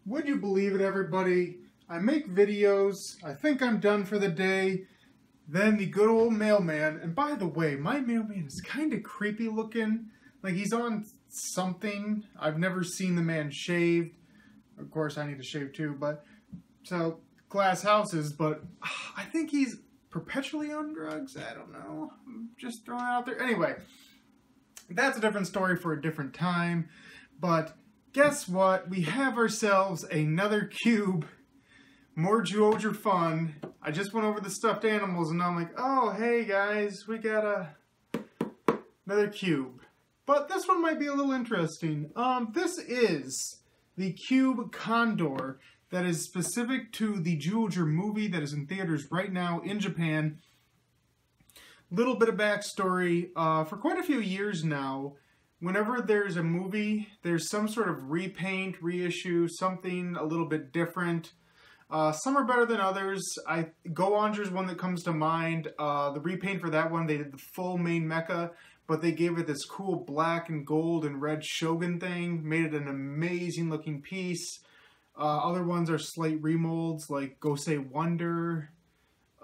Would you believe it, everybody? I make videos, I think I'm done for the day, then the good old mailman, and by the way, my mailman is kind of creepy looking, like he's on something. I've never seen the man shaved. Of course I need to shave too, but, so, glass houses, but I think he's perpetually on drugs. I don't know, I'm just throwing it out there. Anyway, that's a different story for a different time, but guess what? We have ourselves another cube. More Zyuohger fun. I just went over the stuffed animals and now I'm like, oh, hey guys, we got another cube. But this one might be a little interesting. This is the cube Condor that is specific to the Zyuohger movie that is in theaters right now in Japan. Little bit of backstory. For quite a few years now, whenever there's a movie, there's some sort of repaint, reissue, something a little bit different. Some are better than others. Zyuohger is one that comes to mind. The repaint for that one, they did the full main mecha, but they gave it this cool black and gold and red shogun thing, made it an amazing looking piece. Other ones are slight remolds like Gosei Wonder.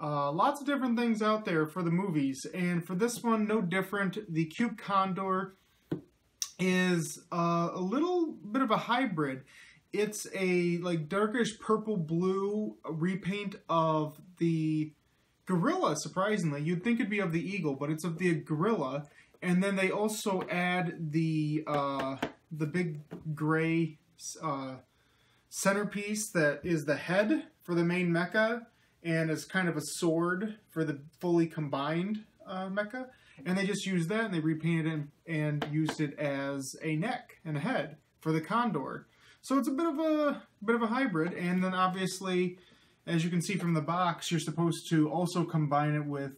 Lots of different things out there for the movies, and for this one, no different. The Cube Condor is a little bit of a hybrid. It's a like darkish purple blue repaint of the gorilla, surprisingly. You'd think it'd be of the eagle, but it's of the gorilla. And then they also add the big gray centerpiece that is the head for the main mecha and is kind of a sword for the fully combined mecha. And they just used that and they repainted it and used it as a neck and a head for the Condor. So it's a bit of a hybrid, and then obviously, as you can see from the box, you're supposed to also combine it with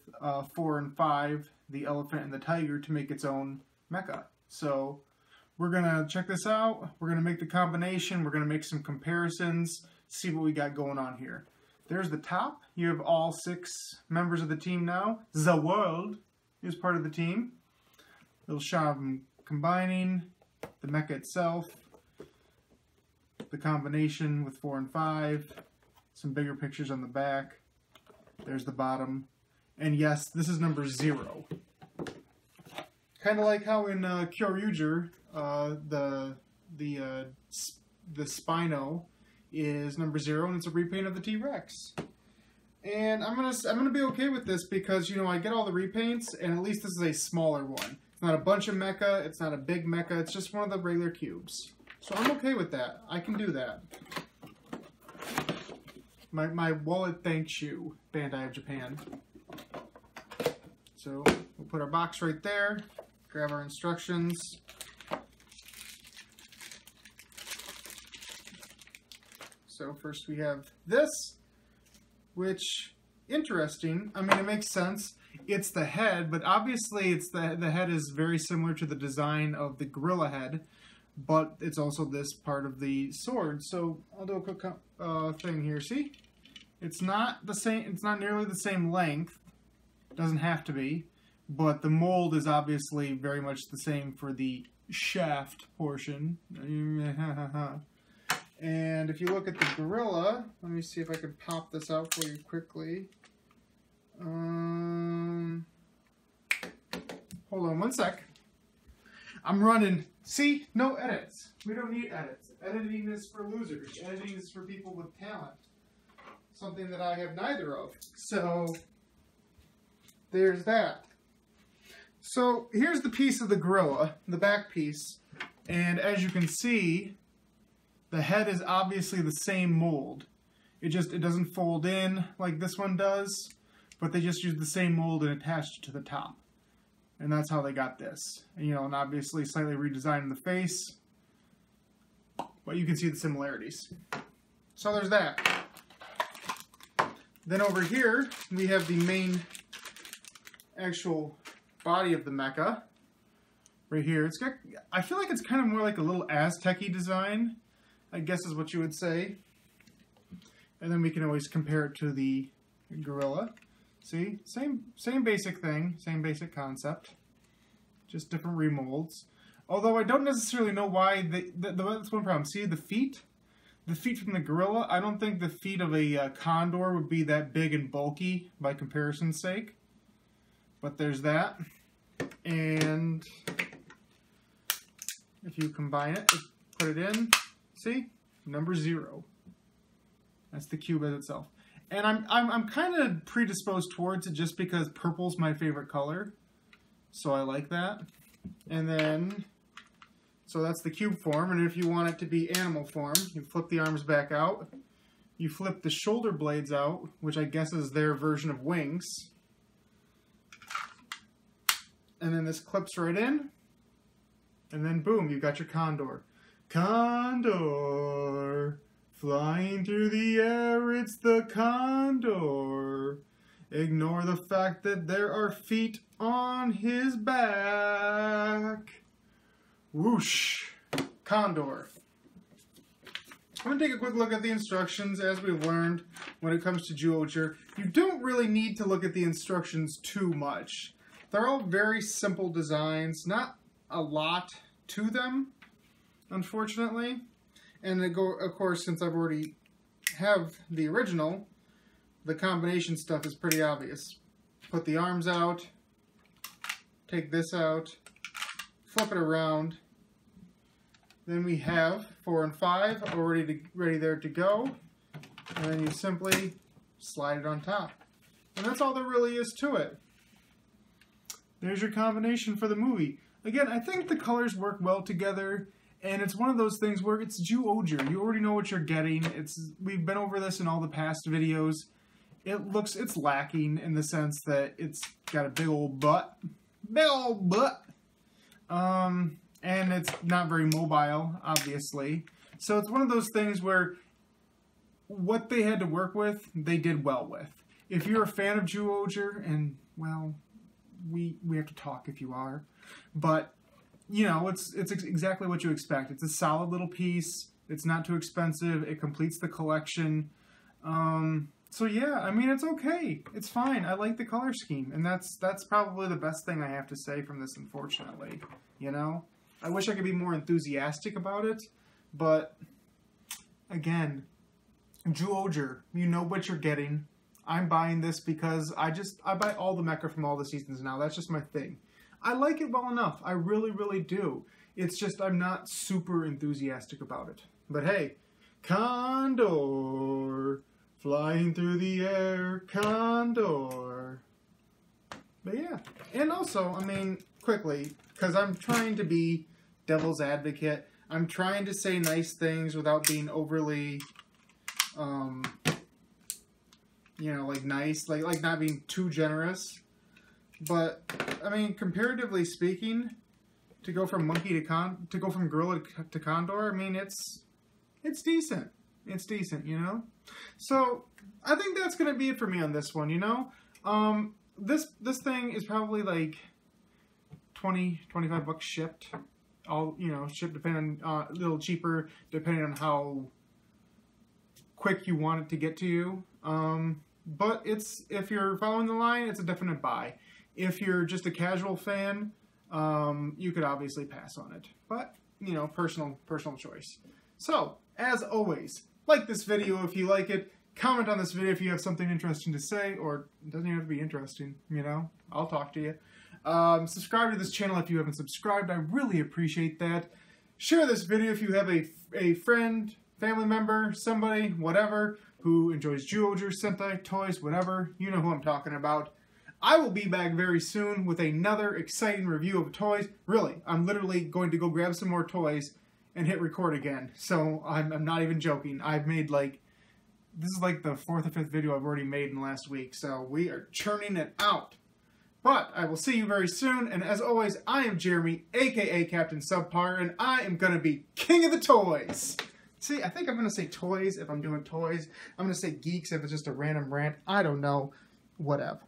4 and 5, the elephant and the tiger, to make its own mecha. So we're gonna check this out. We're gonna make the combination. We're gonna make some comparisons, see what we got going on here. There's the top. You have all 6 members of the team now. The world is part of the team. Little shot of them combining, the mecha itself, the combination with 4 and 5, some bigger pictures on the back. There's the bottom. And yes, this is number 0. Kind of like how in Zyuohger, the Spino is number 0, and it's a repaint of the T-Rex. And I'm gonna be okay with this because, you know, I get all the repaints, and at least this is a smaller one. It's not a bunch of mecha, it's not a big mecha, it's just one of the regular cubes. So I'm okay with that. I can do that. My wallet thanks you, Bandai of Japan. So we'll put our box right there, grab our instructions. So first we have this, which, interesting. I mean, it makes sense. It's the head, but obviously it's the head is very similar to the design of the gorilla head. But it's also this part of the sword. So I'll do a quick thing here. See? It's not the same. It's not nearly the same length. Doesn't have to be. But the mold is obviously very much the same for the shaft portion. And if you look at the gorilla, let me see if I can pop this out for you quickly. Hold on one sec. I'm running. See? No edits. We don't need edits. Editing is for losers. Editing is for people with talent. Something that I have neither of. So, there's that. So, here's the piece of the gorilla, the back piece. And as you can see, the head is obviously the same mold. It doesn't fold in like this one does, but they just used the same mold and attached it to the top. And that's how they got this. And, you know, and obviously slightly redesigned the face. But you can see the similarities. So there's that. Then over here, we have the main actual body of the mecha. Right here. It's got, I feel like it's kind of more like a little Aztec-y design, I guess is what you would say. And then we can always compare it to the gorilla. See, same basic thing, same basic concept, just different remolds. Although I don't necessarily know why that's one problem. See the feet? the feet from the gorilla. I don't think the feet of a condor would be that big and bulky by comparison's sake. But there's that. And if you combine it, put it in, see? Number 0. That's the cube as itself. And I'm kind of predisposed towards it just because purple's my favorite color. So I like that. And then, so that's the cube form. And if you want it to be animal form, you flip the arms back out. You flip the shoulder blades out, which I guess is their version of wings. And then this clips right in. And then boom, you've got your condor. Condor, flying through the air, it's the condor. Ignore the fact that there are feet on his back. Whoosh, condor. I'm going to take a quick look at the instructions. As we've learned when it comes to Zyuohger, you don't really need to look at the instructions too much. They're all very simple designs, not a lot to them, unfortunately. And of course, since I've already have the original, the combination stuff is pretty obvious. Put the arms out, take this out, flip it around. Then we have 4 and 5 already ready there to go. And then you simply slide it on top. And that's all there really is to it. There's your combination for the movie. Again, I think the colors work well together, and it's one of those things where it's Zyuohger. You already know what you're getting. We've been over this in all the past videos. It's lacking in the sense that it's got a big old butt. Big old butt! And it's not very mobile, obviously. So it's one of those things where what they had to work with, they did well with. If you're a fan of Zyuohger, and, well, we have to talk if you are. But, you know, it's exactly what you expect. It's a solid little piece. It's not too expensive. It completes the collection. So yeah, I mean, it's okay. It's fine. I like the color scheme. And that's probably the best thing I have to say from this, unfortunately. You know? I wish I could be more enthusiastic about it. But, again, Zyuohger, you know what you're getting. I'm buying this because I buy all the mecha from all the seasons now. That's just my thing. I like it well enough. I really, really do. It's just I'm not super enthusiastic about it. But hey, Condor, flying through the air, Condor. But yeah. And also, I mean, quickly, because I'm trying to be devil's advocate. I'm trying to say nice things without being overly... you know, like nice, like not being too generous. But I mean, comparatively speaking, to go from gorilla to condor, I mean, it's decent. It's decent, you know. So I think that's gonna be it for me on this one. You know, this thing is probably like $20-25 shipped. All, you know, shipped depending on a little cheaper depending on how quick you want it to get to you. But if you're following the line, it's a definite buy. If you're just a casual fan, you could obviously pass on it. But, you know, personal choice. So, as always, like this video if you like it. Comment on this video if you have something interesting to say, or it doesn't even have to be interesting, you know. I'll talk to you. Subscribe to this channel if you haven't subscribed. I really appreciate that. Share this video if you have a friend, family member, somebody, whatever, who enjoys Zyuohger, Sentai, toys, whatever. You know who I'm talking about. I will be back very soon with another exciting review of toys. Really, I'm literally going to go grab some more toys and hit record again. So I'm not even joking. I've made this is like the 4th or 5th video I've already made in the last week. So we are churning it out. But I will see you very soon. And as always, I am Jeremy, aka Captain Subpar, and I am going to be king of the toys. See, I think I'm going to say toys if I'm doing toys. I'm going to say geeks if it's just a random rant. I don't know. Whatever.